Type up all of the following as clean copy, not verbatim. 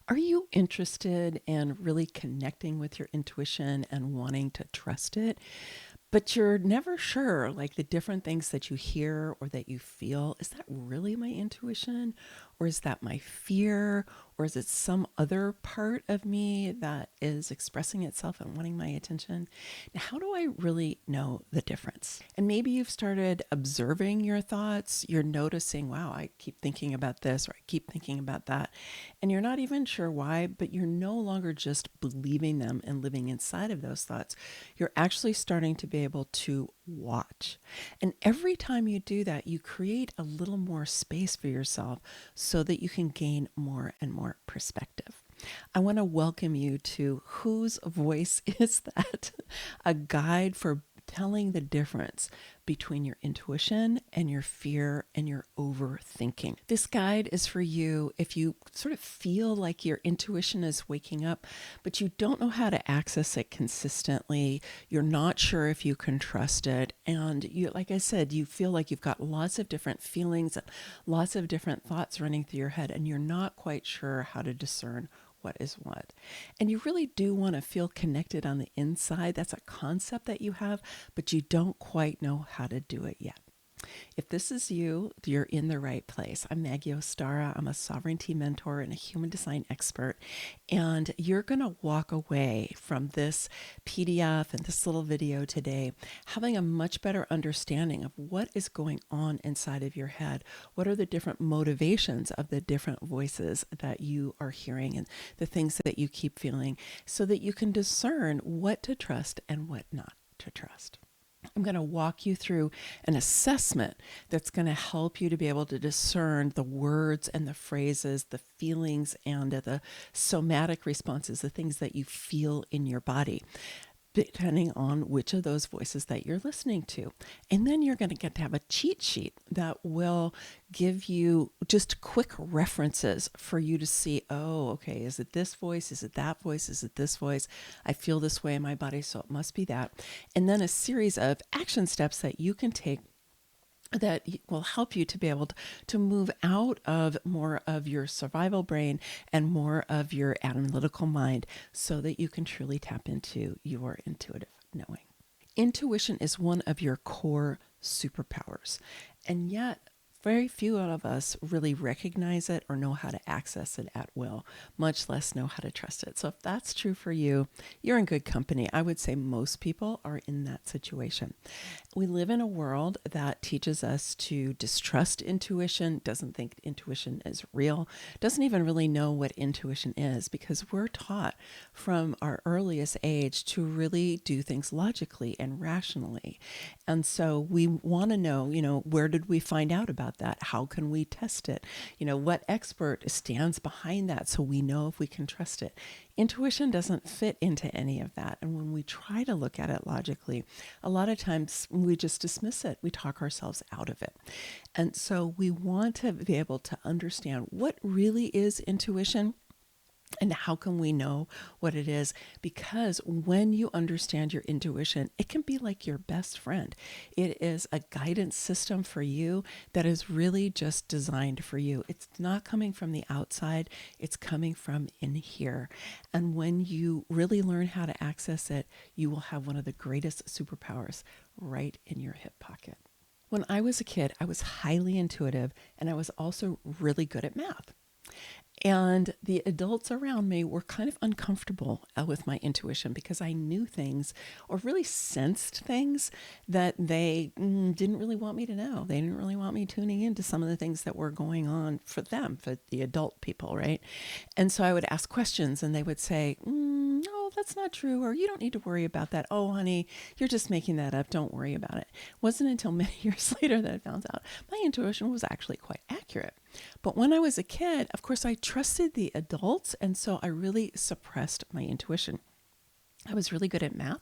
Are you interested in really connecting with your intuition and wanting to trust it? But you're never sure, like the different things that you hear or that you feel, is that really my intuition? Or is that my fear? Or is it some other part of me that is expressing itself and wanting my attention? Now, how do I really know the difference? And maybe you've started observing your thoughts. You're noticing, wow, I keep thinking about this or I keep thinking about that. And you're not even sure why, but you're no longer just believing them and living inside of those thoughts. You're actually starting to be able to watch. And every time you do that, you create a little more space for yourself so that you can gain more and more perspective. I want to welcome you to Whose Voice Is That? A guide for telling the difference between your intuition and your fear and your overthinking. This guide is for you if you sort of feel like your intuition is waking up, but you don't know how to access it consistently. You're not sure if you can trust it. And you, like I said, you feel like you've got lots of different feelings, lots of different thoughts running through your head, and you're not quite sure how to discern what is what. And you really do want to feel connected on the inside. That's a concept that you have, but you don't quite know how to do it yet. If this is you, you're in the right place. I'm Maggie Ostara. I'm a sovereignty mentor and a human design expert. And you're going to walk away from this PDF and this little video today having a much better understanding of what is going on inside of your head. What are the different motivations of the different voices that you are hearing and the things that you keep feeling so that you can discern what to trust and what not to trust. I'm going to walk you through an assessment that's going to help you to be able to discern the words and the phrases, the feelings and the somatic responses, the things that you feel in your body, depending on which of those voices that you're listening to. And then you're going to get to have a cheat sheet that will give you just quick references for you to see, oh, okay, is it this voice? Is it that voice? Is it this voice? I feel this way in my body, so it must be that. And then a series of action steps that you can take that will help you to be able to move out of more of your survival brain and more of your analytical mind so that you can truly tap into your intuitive knowing. Intuition is one of your core superpowers, and yet very few of us really recognize it or know how to access it at will, much less know how to trust it. So if that's true for you, you're in good company. I would say most people are in that situation. We live in a world that teaches us to distrust intuition, doesn't think intuition is real, doesn't even really know what intuition is because we're taught from our earliest age to really do things logically and rationally. And so we want to know, where did we find out about that? How can we test it? What expert stands behind that so we know if we can trust it? Intuition doesn't fit into any of that. And when we try to look at it logically, a lot of times we just dismiss it. We talk ourselves out of it. And so we want to be able to understand what really is intuition. And how can we know what it is? Because when you understand your intuition, it can be like your best friend. It is a guidance system for you that is really just designed for you. It's not coming from the outside, it's coming from in here. And when you really learn how to access it, you will have one of the greatest superpowers right in your hip pocket. When I was a kid, I was highly intuitive and I was also really good at math. And the adults around me were kind of uncomfortable with my intuition because I knew things or really sensed things that they didn't really want me to know. They didn't really want me tuning into some of the things that were going on for them, for the adult people, right? And so I would ask questions and they would say, no, that's not true, or you don't need to worry about that. Oh, honey, you're just making that up. Don't worry about it. It wasn't until many years later that I found out my intuition was actually quite accurate. But when I was a kid, of course, I trusted the adults, and so I really suppressed my intuition. I was really good at math.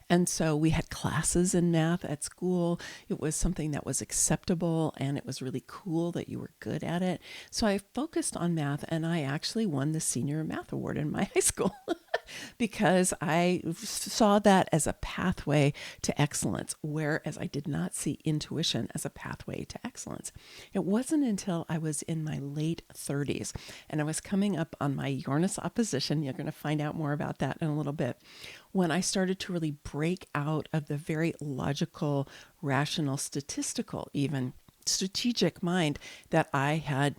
And so we had classes in math at school. It was something that was acceptable and it was really cool that you were good at it. So I focused on math and I actually won the senior math award in my high school. because I saw that as a pathway to excellence, whereas I did not see intuition as a pathway to excellence. It wasn't until I was in my late 30s and I was coming up on my Uranus opposition. You're going to find out more about that in a little bit. When I started to really break out of the very logical, rational, statistical, even strategic mind that I had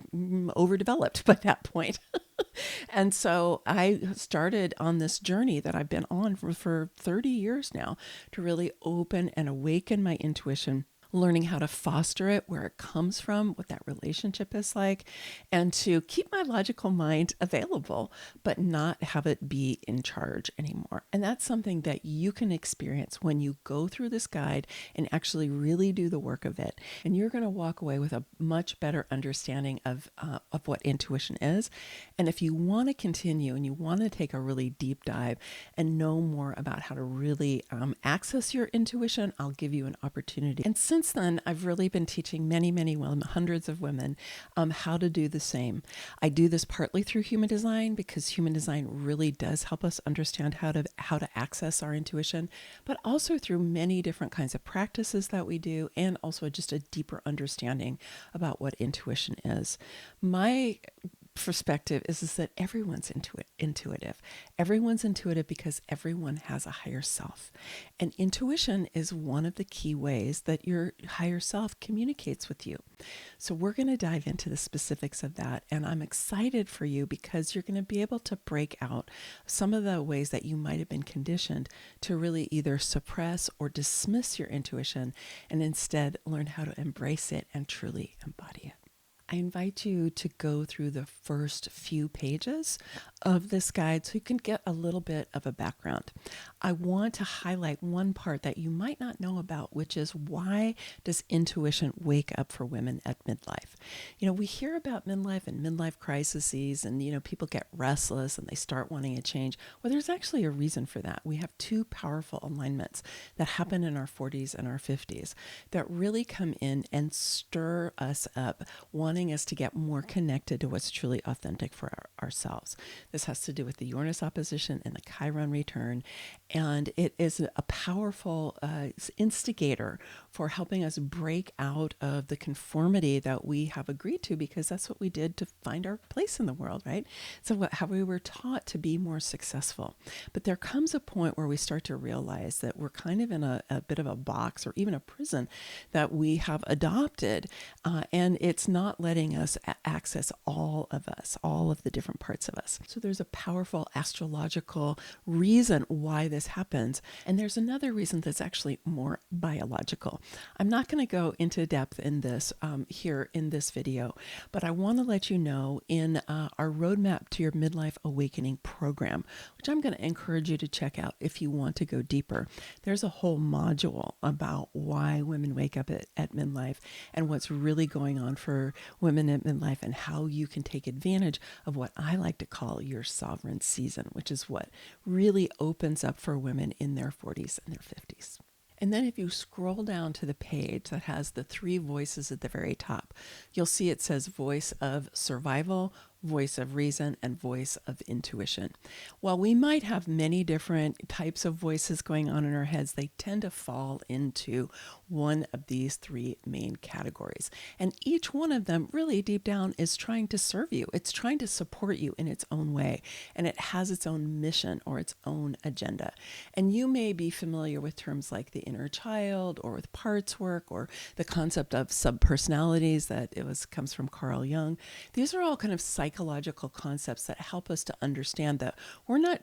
overdeveloped by that point. And so I started on this journey that I've been on for 30 years now to really open and awaken my intuition, learning how to foster it, where it comes from, what that relationship is like, and to keep my logical mind available, but not have it be in charge anymore. And that's something that you can experience when you go through this guide and actually really do the work of it. And you're going to walk away with a much better understanding of what intuition is. And if you want to continue and you want to take a really deep dive and know more about how to really access your intuition, I'll give you an opportunity. And since then, I've really been teaching many women, hundreds of women, how to do the same. I do this partly through human design because human design really does help us understand how to access our intuition, but also through many different kinds of practices that we do, and also just a deeper understanding about what intuition is. My perspective is that everyone's intuitive. Everyone's intuitive because everyone has a higher self. And intuition is one of the key ways that your higher self communicates with you. So we're going to dive into the specifics of that. And I'm excited for you because you're going to be able to break out some of the ways that you might have been conditioned to really either suppress or dismiss your intuition, and instead learn how to embrace it and truly embody it. I invite you to go through the first few pages of this guide so you can get a little bit of a background. I want to highlight one part that you might not know about, which is why does intuition wake up for women at midlife? We hear about midlife and midlife crises, and people get restless and they start wanting a change. Well, there's actually a reason for that. We have two powerful alignments that happen in our 40s and our 50s that really come in and stir us up, wanting us to get more connected to what's truly authentic for ourselves. This has to do with the Uranus opposition and the Chiron return, and it is a powerful instigator for helping us break out of the conformity that we have agreed to, because that's what we did to find our place in the world, right? So how we were taught to be more successful. But there comes a point where we start to realize that we're kind of in a bit of a box or even a prison that we have adopted, and it's not letting us access all of the different parts of us. So there's a powerful astrological reason why this happens. And there's another reason that's actually more biological. I'm not going to go into depth in this here in this video, but I want to let you know in our Roadmap to Your Midlife Awakening program, which I'm going to encourage you to check out if you want to go deeper. There's a whole module about why women wake up at midlife and what's really going on for women at midlife, and how you can take advantage of what I like to call your sovereign season, which is what really opens up for women in their 40s and their 50s. And then if you scroll down to the page that has the three voices at the very top, you'll see it says voice of survival, voice of reason, and voice of intuition. While we might have many different types of voices going on in our heads, they tend to fall into one of these three main categories. And each one of them really deep down is trying to serve you. It's trying to support you in its own way. And it has its own mission or its own agenda. And you may be familiar with terms like the inner child, or with parts work, or the concept of subpersonalities that comes from Carl Jung. These are all kind of psychological concepts that help us to understand that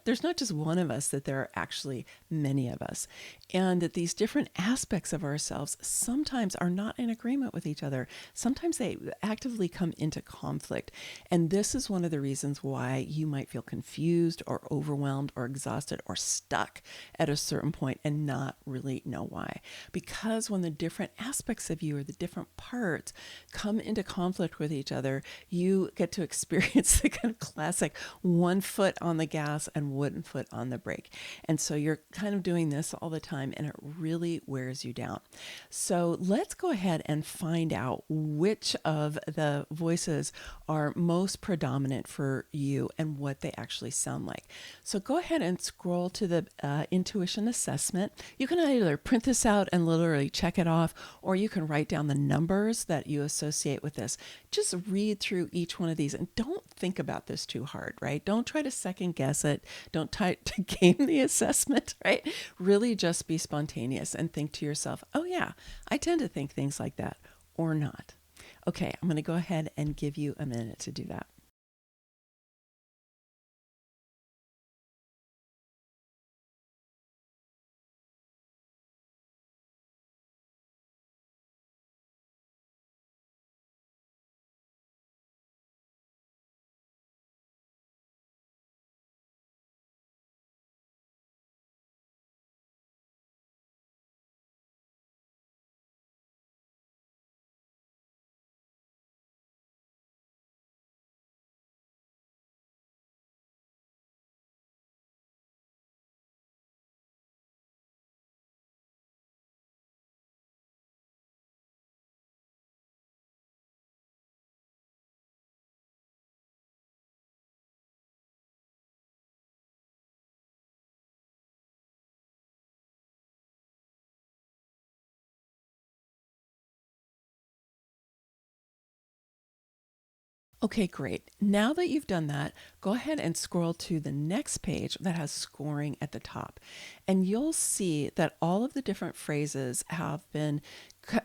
there's not just one of us, that there are actually many of us, and that these different aspects of ourselves sometimes are not in agreement with each other. Sometimes they actively come into conflict. And this is one of the reasons why you might feel confused or overwhelmed or exhausted or stuck at a certain point and not really know why. Because when the different aspects of you, or the different parts, come into conflict with each other, you get to experience experience the kind of classic one foot on the gas and one foot on the brake. And so you're kind of doing this all the time, and it really wears you down. So let's go ahead and find out which of the voices are most predominant for you and what they actually sound like. So go ahead and scroll to the intuition assessment. You can either print this out and literally check it off, or you can write down the numbers that you associate with this. Just read through each one of these and don't think about this too hard, right? Don't try to second guess it. Don't try to game the assessment, right? Really just be spontaneous and think to yourself, oh yeah, I tend to think things like that, or not. Okay, I'm going to go ahead and give you a minute to do that. Okay, great. Now that you've done that, go ahead and scroll to the next page that has scoring at the top. And you'll see that all of the different phrases have been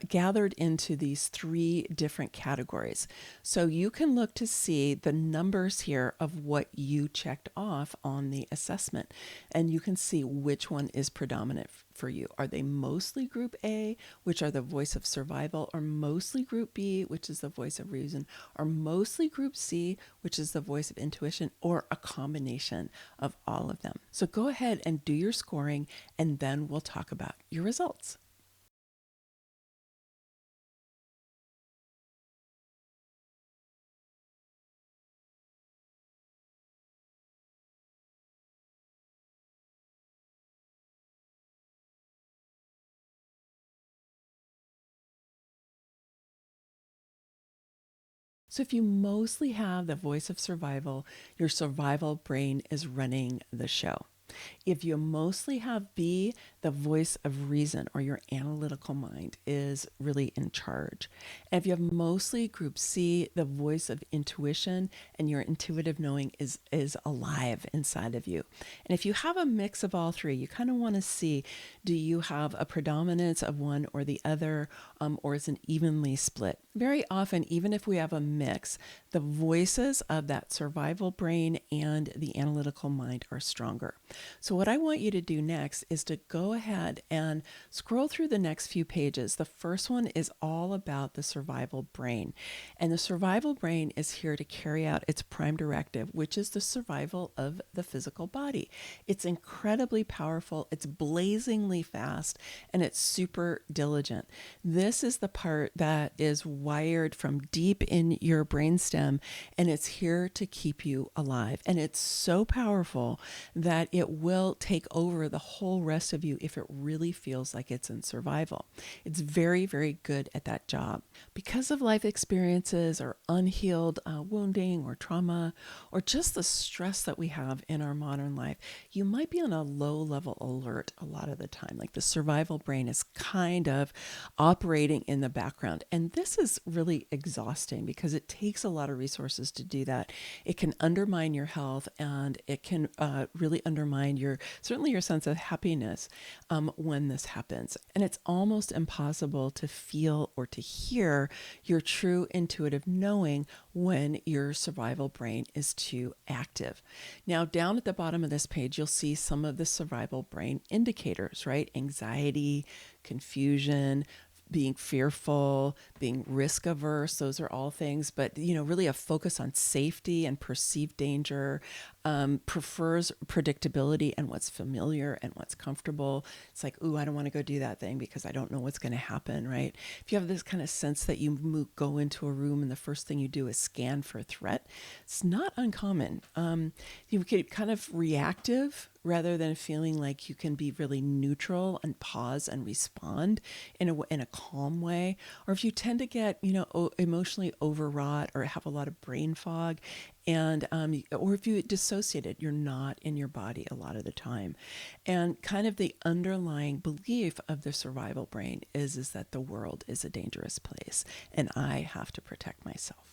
gathered into these three different categories. So you can look to see the numbers here of what you checked off on the assessment, and you can see which one is predominant for you. Are they mostly group A, which are the voice of survival, or mostly group B, which is the voice of reason, or mostly group C, which is the voice of intuition, or a combination of all of them? So go ahead and do your scoring, and then we'll talk about your results. So if you mostly have the voice of survival, your survival brain is running the show. If you mostly have B, the voice of reason or your analytical mind is really in charge. And if you have mostly group C, the voice of intuition and your intuitive knowing is alive inside of you. And if you have a mix of all three, you kind of want to see, do you have a predominance of one or the other, or is it evenly split? Very often, even if we have a mix, the voices of that survival brain and the analytical mind are stronger. So what I want you to do next is to go ahead and scroll through the next few pages. The first one is all about the survival brain. And the survival brain is here to carry out its prime directive, which is the survival of the physical body. It's incredibly powerful, it's blazingly fast, and it's super diligent. This is the part that is wired from deep in your brainstem, and it's here to keep you alive. And it's so powerful that it will take over the whole rest of you if it really feels like it's in survival. It's very, very good at that job. Because of life experiences or unhealed wounding or trauma, or just the stress that we have in our modern life, you might be on a low level alert a lot of the time. Like the survival brain is kind of operating in the background. And this is really exhausting because it takes a lot of resources to do that. It can undermine your health, and it can really undermine certainly your sense of happiness when this happens. And it's almost impossible to feel or to hear your true intuitive knowing when your survival brain is too active. Now, down at the bottom of this page, you'll see some of the survival brain indicators, right? Anxiety, confusion, being fearful, being risk averse. Those are all things, but really a focus on safety and perceived danger. Prefers predictability and what's familiar and what's comfortable. It's like, ooh, I don't want to go do that thing because I don't know what's going to happen, right? If you have this kind of sense that you go into a room and the first thing you do is scan for a threat, it's not uncommon. You get kind of reactive rather than feeling like you can be really neutral and pause and respond in a calm way. Or if you tend to get, emotionally overwrought or have a lot of brain fog, and or if you dissociated, you're not in your body a lot of the time. And kind of the underlying belief of the survival brain is that the world is a dangerous place and I have to protect myself.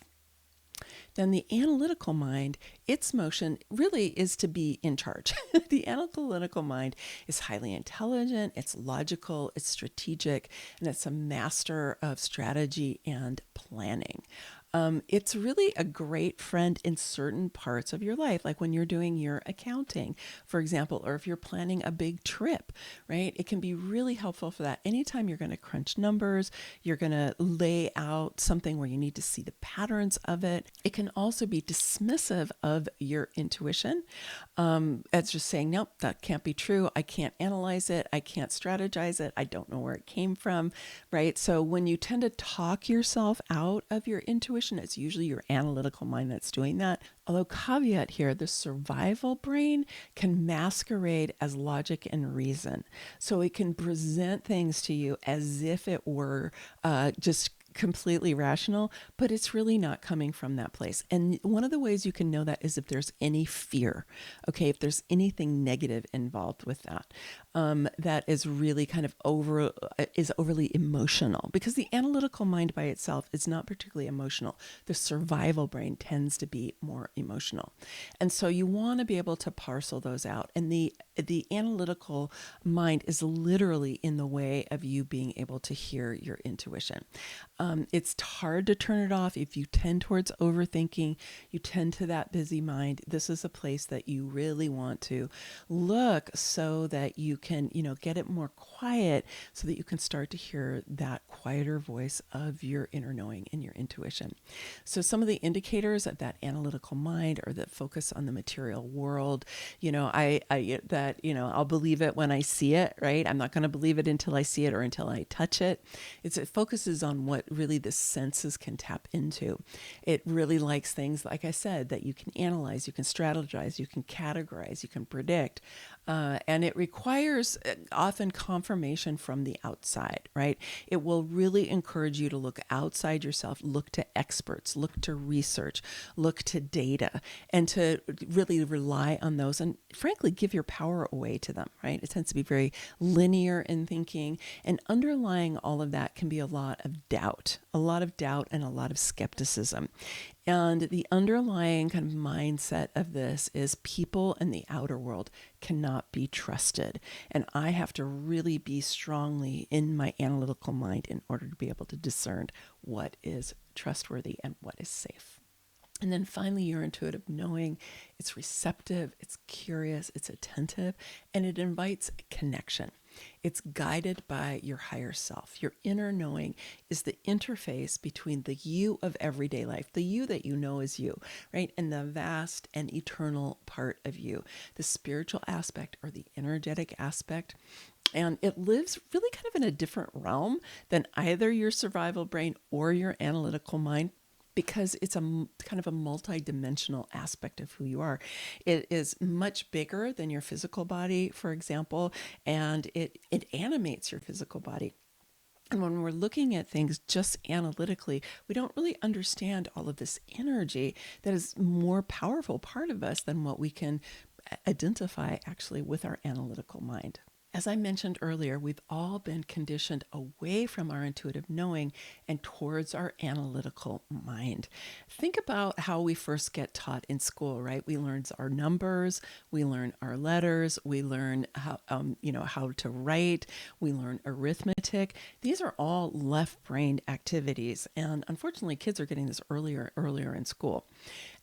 Then the analytical mind, its motion really is to be in charge. The analytical mind is highly intelligent, it's logical, it's strategic, and it's a master of strategy and planning. It's really a great friend in certain parts of your life, like when you're doing your accounting, for example, or if you're planning a big trip, right? It can be really helpful for that. Anytime you're going to crunch numbers, you're going to lay out something where you need to see the patterns of it. It can also be dismissive of your intuition. As just saying, nope, that can't be true. I can't analyze it. I can't strategize it. I don't know where it came from, right? So when you tend to talk yourself out of your intuition, it's usually your analytical mind that's doing that. Although caveat here, the survival brain can masquerade as logic and reason. So it can present things to you as if it were just completely rational, but it's really not coming from that place. And one of the ways you can know that is if there's any fear, okay, if there's anything negative involved with that, that is really kind of overly emotional, because the analytical mind by itself is not particularly emotional. The survival brain tends to be more emotional. And so you want to be able to parcel those out. And the analytical mind is literally in the way of you being able to hear your intuition. It's hard to turn it off. If you tend towards overthinking, you tend to that busy mind. This is a place that you really want to look so that you can, get it more quiet so that you can start to hear that quieter voice of your inner knowing and your intuition. So some of the indicators of that analytical mind are that focus on the material world. I'll believe it when I see it, right? I'm not going to believe it until I see it or until I touch it. It focuses on what really the senses can tap into. It really likes things, like I said, that you can analyze, you can strategize, you can categorize, you can predict. And it requires often confirmation from the outside, right? It will really encourage you to look outside yourself, look to experts, look to research, look to data, and to really rely on those and frankly give your power away to them, right? It tends to be very linear in thinking, and underlying all of that can be a lot of doubt and a lot of skepticism. And the underlying kind of mindset of this is people in the outer world cannot be trusted. And I have to really be strongly in my analytical mind in order to be able to discern what is trustworthy and what is safe. And then finally, your intuitive knowing, it's receptive, it's curious, it's attentive, and it invites connection. It's guided by your higher self. Your inner knowing is the interface between the you of everyday life, the you that you know is you, right? And the vast and eternal part of you, the spiritual aspect or the energetic aspect. And it lives really kind of in a different realm than either your survival brain or your analytical mind, because it's a kind of a multi-dimensional aspect of who you are. It is much bigger than your physical body, for example, and it animates your physical body. And when we're looking at things just analytically, we don't really understand all of this energy that is more powerful part of us than what we can identify actually with our analytical mind. As I mentioned earlier, we've all been conditioned away from our intuitive knowing and towards our analytical mind. Think about how we first get taught in school, right? We learn our numbers, we learn our letters, we learn how to write, we learn arithmetic. These are all left-brained activities, and unfortunately, kids are getting this earlier in school.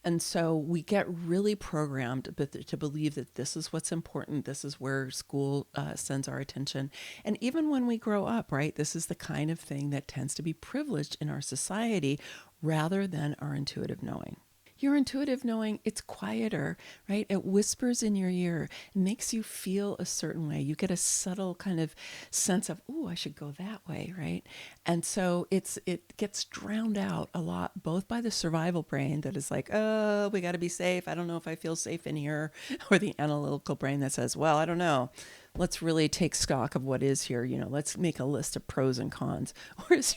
And so we get really programmed to believe that this is what's important. This is where school sends our attention. And even when we grow up, right, this is the kind of thing that tends to be privileged in our society rather than our intuitive knowing. Your intuitive knowing, it's quieter, right? It whispers in your ear, it makes you feel a certain way. You get a subtle kind of sense of, oh, I should go that way, right? And so it gets drowned out a lot, both by the survival brain that is like, oh, we got to be safe. I don't know if I feel safe in here, or the analytical brain that says, well, I don't know. Let's really take stock of what is here. Let's make a list of pros and cons. Whereas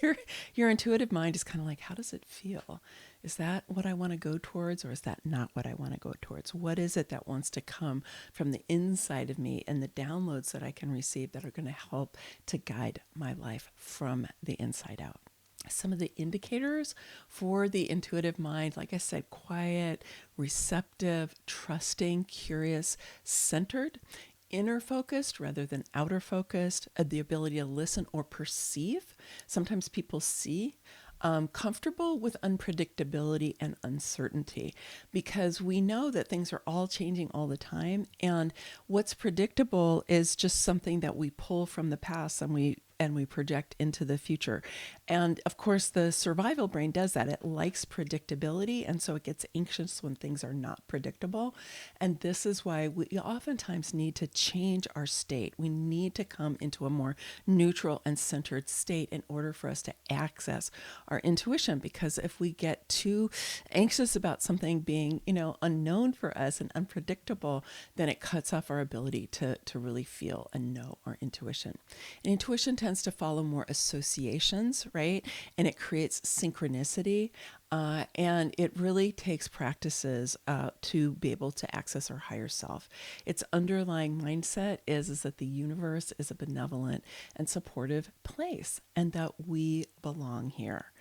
your intuitive mind is kind of like, how does it feel? Is that what I want to go towards, or is that not what I want to go towards? What is it that wants to come from the inside of me, and the downloads that I can receive that are going to help to guide my life from the inside out? Some of the indicators for the intuitive mind, like I said, quiet, receptive, trusting, curious, centered, inner focused rather than outer focused, the ability to listen or perceive. Sometimes people see. Comfortable with unpredictability and uncertainty, because we know that things are all changing all the time, and what's predictable is just something that we pull from the past and we project into the future. And of course, the survival brain does that. It likes predictability, and so it gets anxious when things are not predictable. And this is why we oftentimes need to change our state. We need to come into a more neutral and centered state in order for us to access our intuition. Because if we get too anxious about something being, unknown for us and unpredictable, then it cuts off our ability to really feel and know our intuition. And intuition tends to follow more associations, right? And it creates synchronicity. And it really takes practices to be able to access our higher self. Its underlying mindset is that the universe is a benevolent and supportive place, and that we belong here.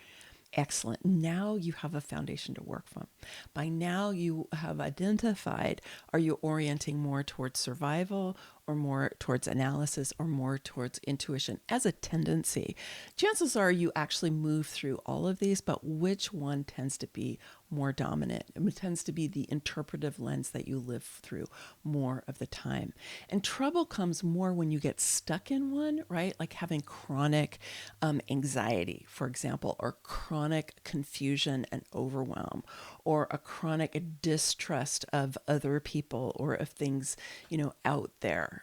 Excellent. Now you have a foundation to work from. By now you have identified, are you orienting more towards survival, or more towards analysis, or more towards intuition as a tendency? Chances are you actually move through all of these, but which one tends to be more dominant? It tends to be the interpretive lens that you live through more of the time. And trouble comes more when you get stuck in one, right? Like having chronic anxiety, for example, or chronic confusion and overwhelm, or a chronic distrust of other people or of things, out there.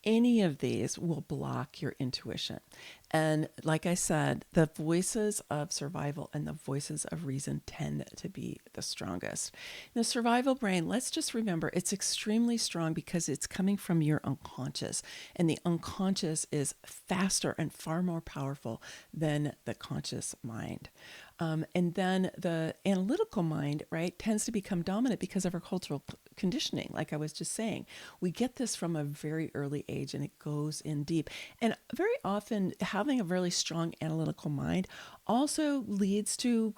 Any of these will block your intuition. And like I said, the voices of survival and the voices of reason tend to be the strongest. The survival brain, let's just remember, it's extremely strong because it's coming from your unconscious. And the unconscious is faster and far more powerful than the conscious mind. And then the analytical mind, right, tends to become dominant because of our cultural conditioning. Like I was just saying, we get this from a very early age, and it goes in deep. And very often, having a really strong analytical mind also leads to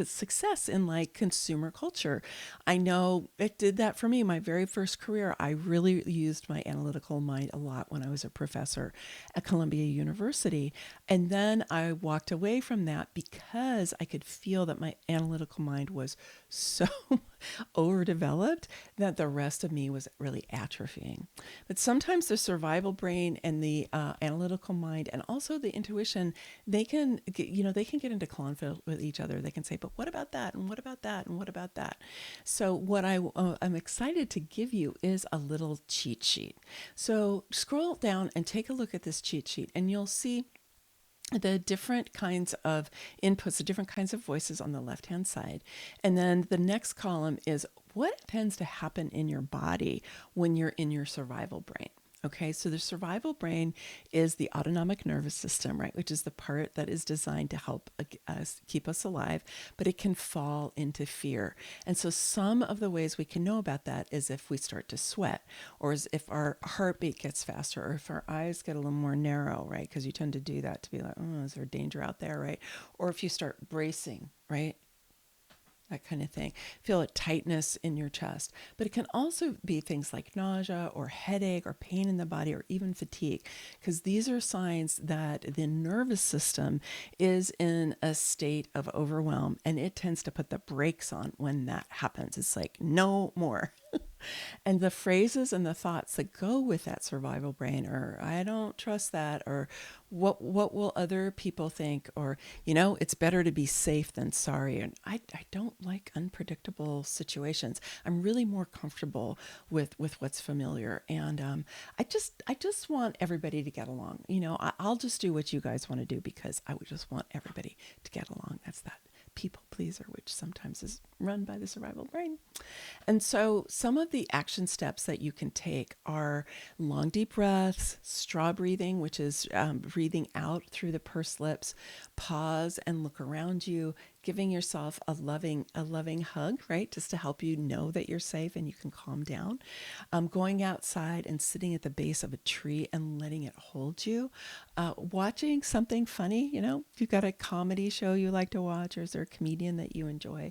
success in like consumer culture. I know it did that for me. My very first career, I really used my analytical mind a lot when I was a professor at Columbia University. And then I walked away from that because I could feel that my analytical mind was so overdeveloped that the rest of me was really atrophying. But sometimes the survival brain and the analytical mind, and also the intuition, they can get into conflict with each other. They can say, but what about that? And what about that? And what about that? So what I'm excited to give you is a little cheat sheet. So scroll down and take a look at this cheat sheet, and you'll see the different kinds of inputs, the different kinds of voices on the left-hand side. And then the next column is what tends to happen in your body when you're in your survival brain. Okay, so the survival brain is the autonomic nervous system, right, which is the part that is designed to help us keep us alive, but it can fall into fear. And so some of the ways we can know about that is if we start to sweat, or as if our heartbeat gets faster, or if our eyes get a little more narrow, right, because you tend to do that to be like, oh, is there danger out there, right? Or if you start bracing, right? that kind of thing. Feel a tightness in your chest. But it can also be things like nausea or headache or pain in the body or even fatigue, because these are signs that the nervous system is in a state of overwhelm, and it tends to put the brakes on when that happens. It's like, no more. And the phrases and the thoughts that go with that survival brain are, I don't trust that, or what will other people think, or it's better to be safe than sorry. And I don't like unpredictable situations. I'm really more comfortable with what's familiar. And I just want everybody to get along. I'll just do what you guys want to do because I would just want everybody to get along. That's that people pleaser, which sometimes is run by the survival brain. And so some of the action steps that you can take are long, deep breaths, straw breathing, which is breathing out through the pursed lips, pause and look around you, giving yourself a loving hug, right? Just to help you know that you're safe and you can calm down. Going outside and sitting at the base of a tree and letting it hold you. Watching something funny, if you've got a comedy show you like to watch, or is there a comedian that you enjoy?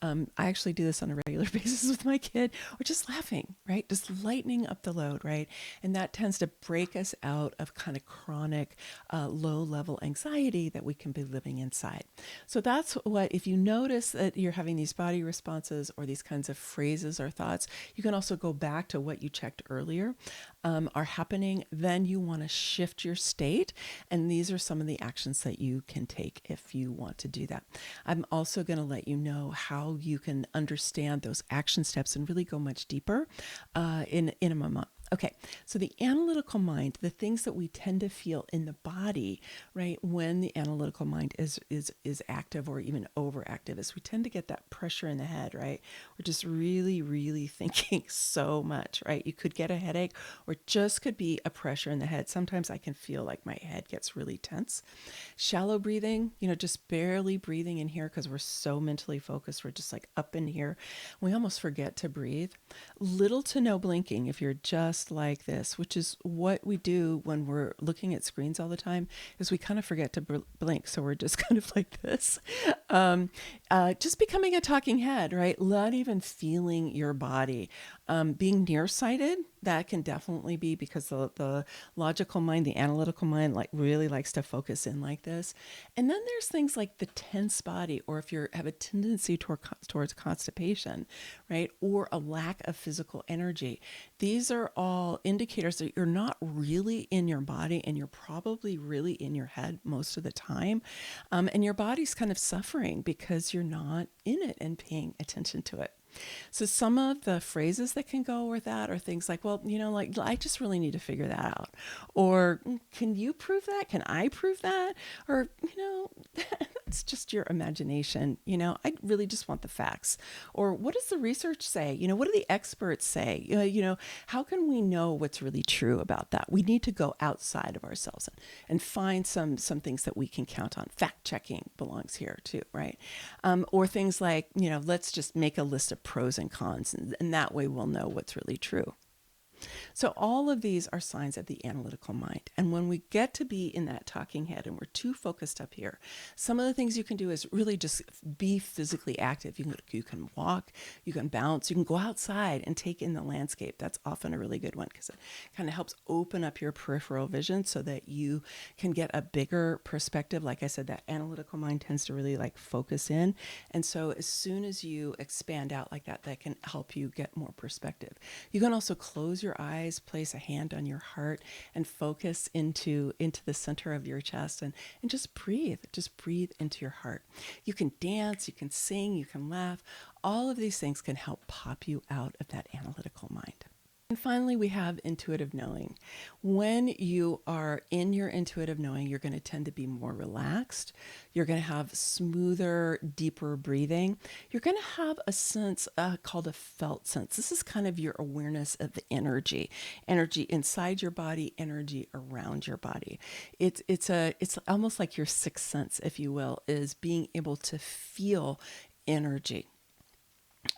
I actually do this on a regular basis with my kid, or just laughing, right? Just lightening up the load, right? And that tends to break us out of kind of chronic, low level anxiety that we can be living inside. So that's what, if you notice that you're having these body responses or these kinds of phrases or thoughts, you can also go back to what you checked earlier, are happening. Then you want to shift your state. And these are some of the actions that you can take if you want to do that. I'm also going to let you know how you can understand those action steps and really go much deeper in a moment. Okay, so the analytical mind, the things that we tend to feel in the body, right, when the analytical mind is active or even overactive, is we tend to get that pressure in the head, right? We're just really, really thinking so much, right? You could get a headache, or it just could be a pressure in the head. Sometimes I can feel like my head gets really tense. Shallow breathing, just barely breathing in here because we're so mentally focused. We're just like up in here. We almost forget to breathe. Little to no blinking if you're just like this, which is what we do when we're looking at screens all the time, is we kind of forget to blink. So we're just kind of like this, just becoming a talking head, right? Not even feeling your body. Being nearsighted, that can definitely be because the logical mind, the analytical mind, like really likes to focus in like this. And then there's things like the tense body, or if you have a tendency towards constipation, right? Or a lack of physical energy. These are all indicators that you're not really in your body, and you're probably really in your head most of the time. And your body's kind of suffering because you're not in it and paying attention to it. So some of the phrases that can go with that are things like, well, like, I just really need to figure that out. Or, can you prove that? Can I prove that? Or, it's just your imagination. I really just want the facts. Or, what does the research say? What do the experts say? How can we know what's really true about that? We need to go outside of ourselves and find some things that we can count on. Fact checking belongs here too, right? Or things like, let's just make a list of pros and cons, and that way we'll know what's really true. So all of these are signs of the analytical mind. And when we get to be in that talking head and we're too focused up here, some of the things you can do is really just be physically active. You can walk, you can bounce, you can go outside and take in the landscape. That's often a really good one because it kind of helps open up your peripheral vision so that you can get a bigger perspective. Like I said, that analytical mind tends to really like focus in. And so as soon as you expand out like that, that can help you get more perspective. You can also close your eyes, place a hand on your heart, and focus into the center of your chest, and just breathe. Just breathe into your heart. You can dance, you can sing, you can laugh. All of these things can help pop you out of that analytical mind. And finally, we have intuitive knowing. When you are in your intuitive knowing, you're going to tend to be more relaxed. You're going to have smoother, deeper breathing. You're going to have a sense called a felt sense. This is kind of your awareness of the energy inside your body, energy around your body. It's almost like your sixth sense, if you will, is being able to feel energy.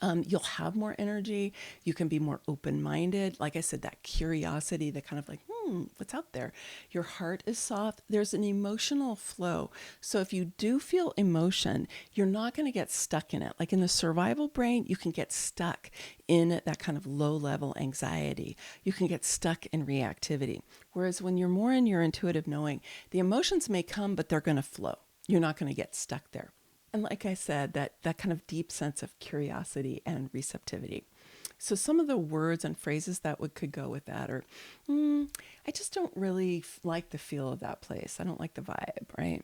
You'll have more energy. You can be more open minded. Like I said, that curiosity, the kind of like, what's out there? Your heart is soft. There's an emotional flow. So if you do feel emotion, you're not going to get stuck in it. Like in the survival brain, you can get stuck in that kind of low level anxiety. You can get stuck in reactivity. Whereas when you're more in your intuitive knowing, the emotions may come, but they're going to flow. You're not going to get stuck there. And like I said, that kind of deep sense of curiosity and receptivity. So some of the words and phrases that could go with that are, I just don't really like the feel of that place. I don't like the vibe, right?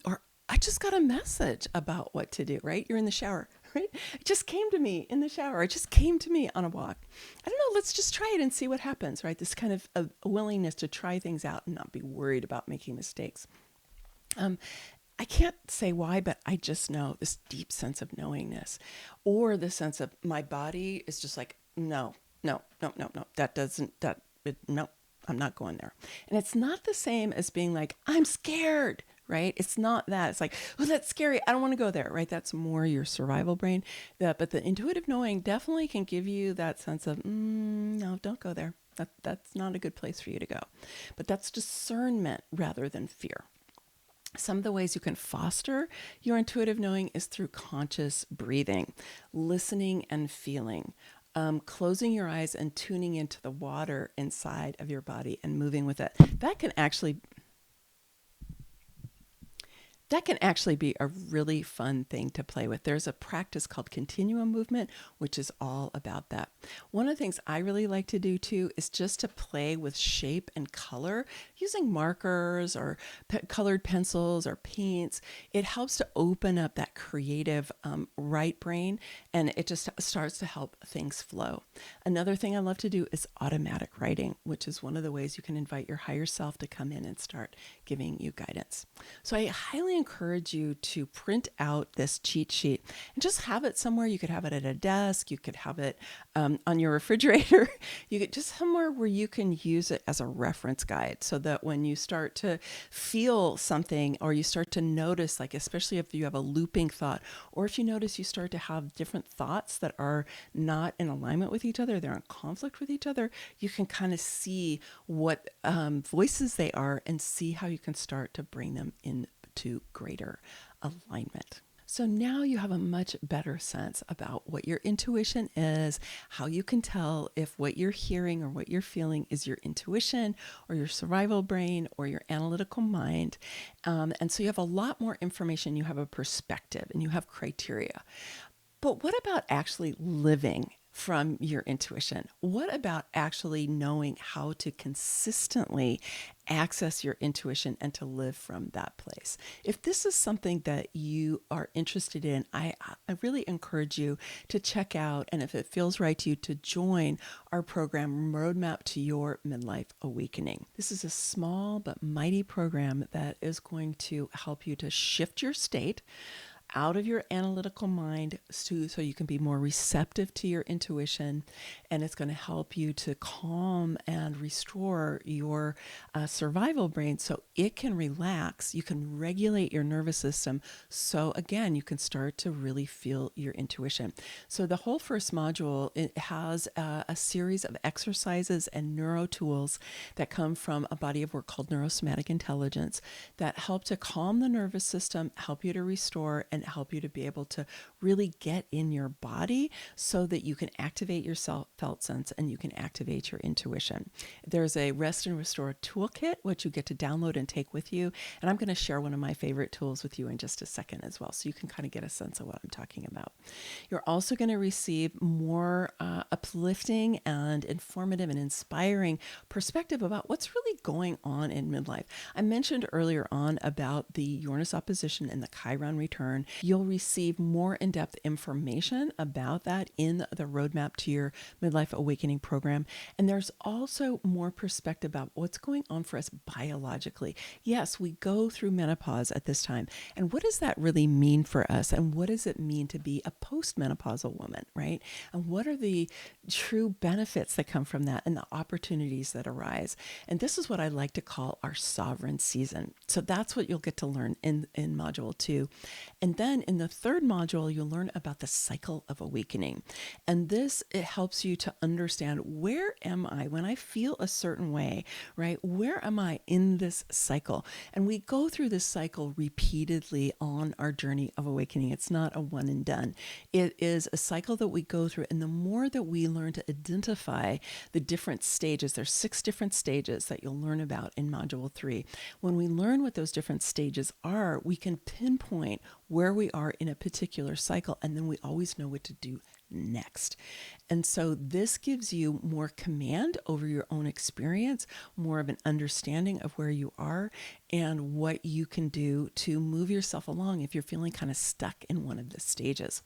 Or I just got a message about what to do, right? You're in the shower, right? It just came to me in the shower. It just came to me on a walk. I don't know, let's just try it and see what happens, right? This kind of a willingness to try things out and not be worried about making mistakes. I can't say why, but I just know this deep sense of knowingness, or the sense of my body is just like, no, no, no, no, no, no, I'm not going there. And it's not the same as being like, I'm scared, right? It's not that. It's like, oh, that's scary. I don't want to go there, right? That's more your survival brain. But the intuitive knowing definitely can give you that sense of, no, don't go there. That's not a good place for you to go. But that's discernment rather than fear. Some of the ways you can foster your intuitive knowing is through conscious breathing, listening and feeling, closing your eyes and tuning into the water inside of your body and moving with it. That can actually be a really fun thing to play with. There's a practice called continuum movement, which is all about that. One of the things I really like to do too is just to play with shape and color using markers or colored pencils or paints. It helps to open up that creative right brain, and it just starts to help things flow. Another thing I love to do is automatic writing, which is one of the ways you can invite your higher self to come in and start giving you guidance. So I highly encourage you to print out this cheat sheet and just have it somewhere. You could have it at a desk. You could have it on your refrigerator. You could just somewhere where you can use it as a reference guide, so that when you start to feel something, or you start to notice, like especially if you have a looping thought, or if you notice you start to have different thoughts that are not in alignment with each other, they're in conflict with each other, you can kind of see what voices they are and see how you can start to bring them into greater alignment. So now you have a much better sense about what your intuition is, how you can tell if what you're hearing or what you're feeling is your intuition or your survival brain or your analytical mind. And so you have a lot more information. You have a perspective and you have criteria. But what about actually living from your intuition? What about actually knowing how to consistently access your intuition and to live from that place? If this is something that you are interested in, I really encourage you to check out, and if it feels right to you, to join our program, Roadmap to Your Midlife Awakening. This is a small but mighty program that is going to help you to shift your state out of your analytical mind so you can be more receptive to your intuition, and it's going to help you to calm and restore your survival brain so it can relax. You can regulate your nervous system, so again you can start to really feel your intuition. So the whole first module, it has a series of exercises and neuro tools that come from a body of work called neurosomatic intelligence that help to calm the nervous system, help you to restore, and help you to be able to really get in your body so that you can activate your felt sense and you can activate your intuition. There's a rest and restore toolkit, which you get to download and take with you. And I'm going to share one of my favorite tools with you in just a second as well, so you can kind of get a sense of what I'm talking about. You're also going to receive more uplifting and informative and inspiring perspective about what's really going on in midlife. I mentioned earlier on about the Uranus opposition and the Chiron return. You'll receive more in-depth information about that in the Roadmap to Your Midlife Awakening program. And there's also more perspective about what's going on for us biologically. Yes, we go through menopause at this time. And what does that really mean for us? And what does it mean to be a postmenopausal woman, right? And what are the true benefits that come from that and the opportunities that arise? And this is what I like to call our sovereign season. So that's what you'll get to learn in module 2. And And then in the third module, you'll learn about the cycle of awakening. And this, it helps you to understand, where am I when I feel a certain way, right? Where am I in this cycle? And we go through this cycle repeatedly on our journey of awakening. It's not a one and done. It is a cycle that we go through. And the more that we learn to identify the different stages, there's 6 different stages that you'll learn about in module 3. When we learn what those different stages are, we can pinpoint where we are in a particular cycle, and then we always know what to do next. And so this gives you more command over your own experience, more of an understanding of where you are and what you can do to move yourself along if you're feeling kind of stuck in one of the stages.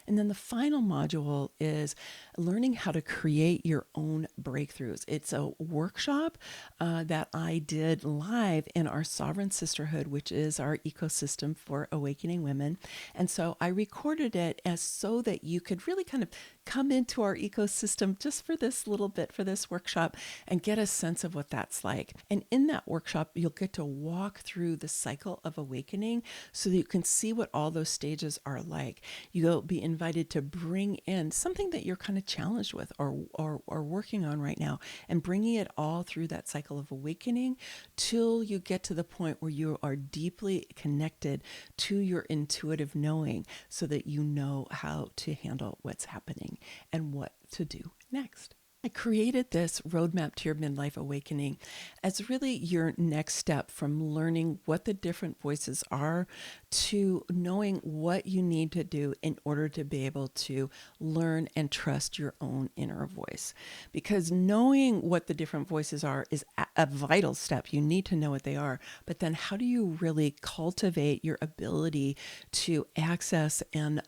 And then the final module is learning how to create your own breakthroughs. It's a workshop that I did live in our Sovereign Sisterhood, which is our ecosystem for awakening women. And so I recorded it as so that you could really kind of come into our ecosystem just for this little bit, for this workshop, and get a sense of what that's like. And in that workshop, you'll get to walk through the cycle of awakening so that you can see what all those stages are like. You'll be invited to bring in something that you're kind of challenged with or working on right now, and bringing it all through that cycle of awakening till you get to the point where you are deeply connected to your intuitive knowing, so that you know how to handle what's happening and what to do next. I created this roadmap to your midlife awakening as really your next step from learning what the different voices are to knowing what you need to do in order to be able to learn and trust your own inner voice. Because knowing what the different voices are is a vital step. You need to know what they are. But then how do you really cultivate your ability to access and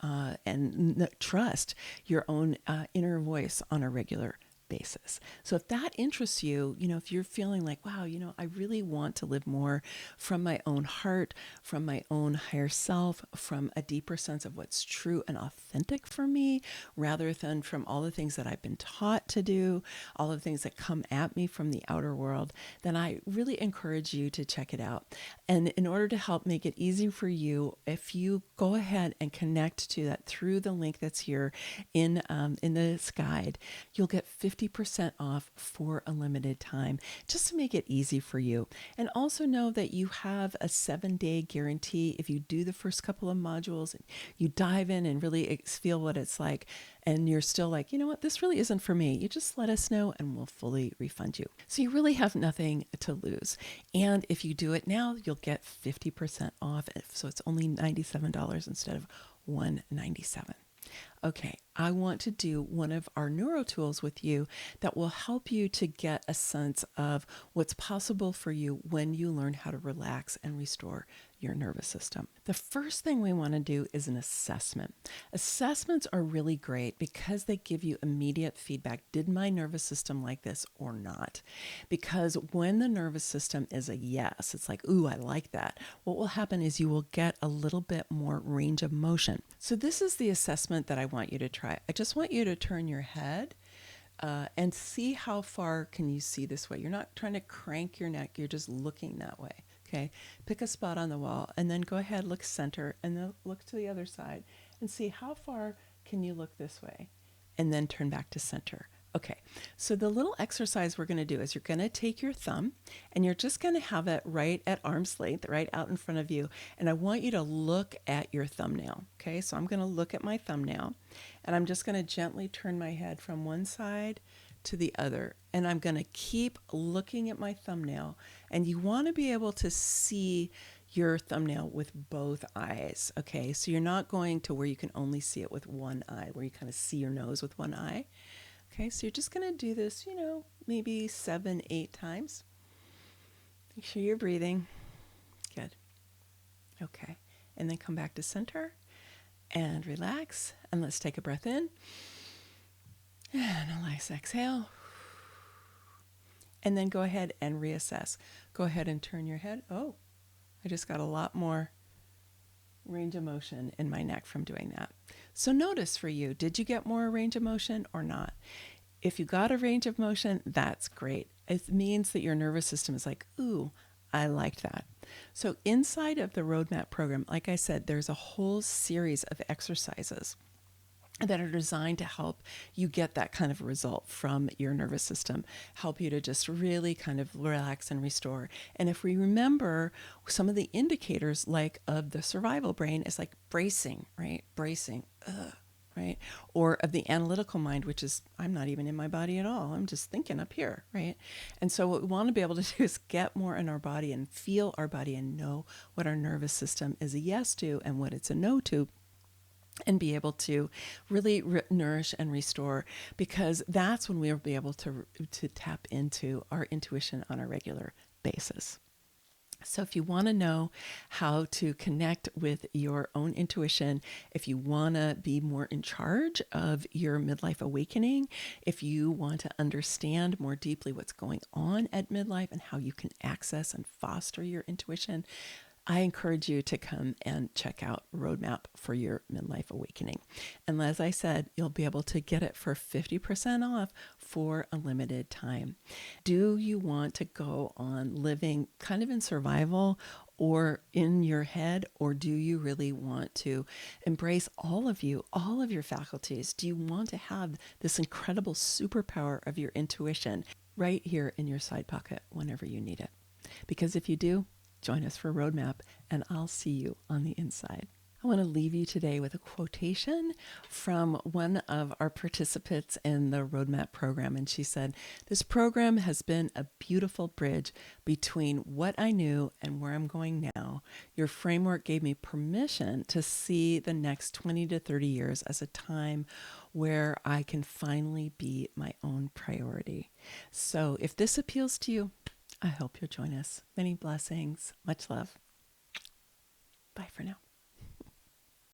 trust your own inner voice on a regular basis? So if that interests you, if you're feeling like, wow, I really want to live more from my own heart, from my own higher self, from a deeper sense of what's true and authentic for me, rather than from all the things that I've been taught to do, all the things that come at me from the outer world, then I really encourage you to check it out. And in order to help make it easy for you, if you go ahead and connect to that through the link that's here in this guide, you'll get 50% off for a limited time, just to make it easy for you. And also know that you have a 7-day guarantee. If you do the first couple of modules and you dive in and really feel what it's like, and you're still like, you know what, this really isn't for me, you just let us know and we'll fully refund you. So you really have nothing to lose. And if you do it now, you'll get 50% off. So it's only $97 instead of $197. Okay, I want to do one of our neuro tools with you that will help you to get a sense of what's possible for you when you learn how to relax and restore your nervous system. The first thing we want to do is an assessment. Assessments are really great because they give you immediate feedback. Did my nervous system like this or not? Because when the nervous system is a yes, it's like, ooh, I like that. What will happen is you will get a little bit more range of motion. So this is the assessment that I want you to try. I just want you to turn your head and see how far can you see this way. You're not trying to crank your neck. You're just looking that way. Okay, pick a spot on the wall and then go ahead, look center, and then look to the other side and see how far can you look this way, and then turn back to center. Okay, so the little exercise we're going to do is you're going to take your thumb and you're just going to have it right at arm's length, right out in front of you. And I want you to look at your thumbnail. Okay, so I'm going to look at my thumbnail and I'm just going to gently turn my head from one side to the other. And I'm going to keep looking at my thumbnail. And you want to be able to see your thumbnail with both eyes. Okay, so you're not going to where you can only see it with one eye, where you kind of see your nose with one eye. Okay, so you're just going to do this, maybe 7, 8 times. Make sure you're breathing. Good. Okay, and then come back to center and relax. And let's take a breath in. And a nice exhale. And then go ahead and reassess. Go ahead and turn your head. Oh, I just got a lot more range of motion in my neck from doing that. So notice for you, did you get more range of motion or not? If you got a range of motion, that's great. It means that your nervous system is like, ooh, I liked that. So, inside of the roadmap program, like I said, there's a whole series of exercises that are designed to help you get that kind of result from your nervous system, help you to just really kind of relax and restore. And if we remember some of the indicators, like of the survival brain, is like bracing, right? Bracing, right? Or of the analytical mind, which is, I'm not even in my body at all. I'm just thinking up here, right? And so, what we want to be able to do is get more in our body and feel our body and know what our nervous system is a yes to and what it's a no to, and be able to really nourish and restore, because that's when we'll be able to tap into our intuition on a regular basis. So, if you want to know how to connect with your own intuition, if you want to be more in charge of your midlife awakening, if you want to understand more deeply what's going on at midlife and how you can access and foster your intuition, I encourage you to come and check out Roadmap for Your Midlife Awakening. And as I said, you'll be able to get it for 50% off for a limited time. Do you want to go on living kind of in survival or in your head, or do you really want to embrace all of you, all of your faculties? Do you want to have this incredible superpower of your intuition right here in your side pocket whenever you need it? Because if you do, join us for Roadmap, and I'll see you on the inside. I want to leave you today with a quotation from one of our participants in the Roadmap program. And she said, "This program has been a beautiful bridge between what I knew and where I'm going now. Your framework gave me permission to see the next 20 to 30 years as a time where I can finally be my own priority." So if this appeals to you, I hope you'll join us. Many blessings. Much love. Bye for now.